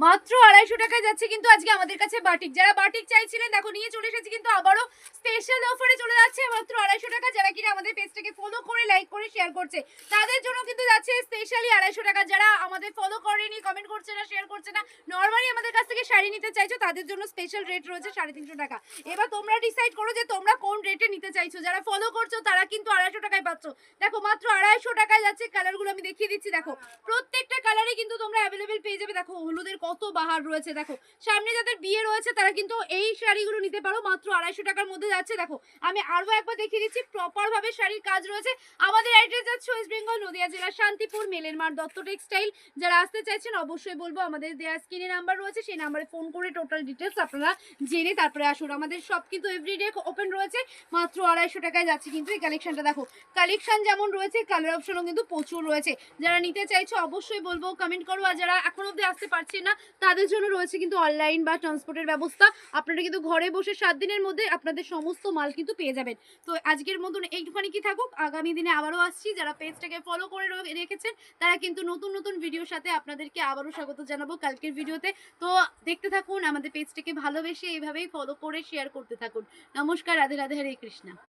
মাত্র 250 টাকায় যাচ্ছে কিন্তু আজকে আমাদের কাছে বাটিক। যারা বাটিক চাইছিলেন দেখো নিয়ে চলে এসেছি কিন্তু আবারও স্পেশাল অফারে চলে যাচ্ছে মাত্র 250 টাকা। যারা কিনা আমাদের পেজটাকে ফলো করে লাইক করে শেয়ার করছে তাদের জন্য কিন্তু যাচ্ছে স্পেশালি 250 টাকা। যারা আমাদের ফলো করেনি, কমেন্ট করছে না, শেয়ার করছে না, নরমালি আমাদের কাছ থেকে শাড়ি নিতে চাইছো তাদের জন্য স্পেশাল রেট রয়েছে 350 টাকা। এবার তোমরা ডিসাইড করো যে তোমরা কোন রেটে নিতে চাইছো। যারা ফলো করছো তারা কিন্তু 250 টাকায় পাচ্ছ। দেখো মাত্র 250 টাকায় যাচ্ছে। কালারগুলো আমি দেখিয়ে দিচ্ছি, দেখো প্রত্যেকটা কালারে কিন্তু তোমরা অ্যাভেলেবেল পেয়ে যাবে। দেখো হলুদের কত বাহার রয়েছে, দেখো সামনে যাদের বিয়ে রয়েছে তারা কিন্তু এই শাড়িগুলো নিতে পারো মাত্র 250 টাকার মধ্যে যাচ্ছে। দেখো আমি আরো একবার দেখিয়ে দিচ্ছি, প্রপার ভাবে শাড়ির কাজ রয়েছে। আমাদের অ্যাড্রেস যাচ্ছে ওয়েস্ট বেঙ্গল নদিয়া জেলা শান্তিপুর মেলের মাঠ দত্ত টেক্সটাইল। যারা আসতে চাইছেন অবশ্যই বলবো আমাদের দেয়া স্ক্রিনে নাম্বার রয়েছে, সেই নাম্বারে ফোন করে টোটাল ডিটেলস আপনারা জেনে তারপরে আসুন। আমাদের সব কিন্তু এভরিডে ওপেন রয়েছে। মাত্র 250 টাকায় যাচ্ছে কিন্তু এই কালেকশনটা। দেখো কালেকশন যেমন রয়েছে কালার অপশনও কিন্তু প্রচুর রয়েছে। যারা নিতে চাইছো অবশ্যই বলবো কমেন্ট করো। আর যারা এখন অবধি আসতে পারছে না তাদের জন্য রয়েছে কিন্তু অনলাইন বা ট্রান্সপোর্টের ব্যবস্থা। আপনারা কিন্তু ঘরে বসে 7 দিনের মধ্যে আপনাদের সমস্ত মাল কিন্তু পেয়ে যাবেন। তো আজকের মতন এইটুখানি কি থাকুক, আগামী দিনে আবারও আসছি। যারা পেজটাকে ফলো করে রেখেছেন তারা কিন্তু নতুন নতুন ভিডিওর সাথে আপনাদেরকে আবারও স্বাগত জানাবো কালকের ভিডিওতে। তো দেখতে থাকুন, আমাদের পেজটাকে ভালোবেসে এইভাবেই ফলো করে শেয়ার করতে থাকুন। নমস্কার, রাধে রাধে, হরে কৃষ্ণা।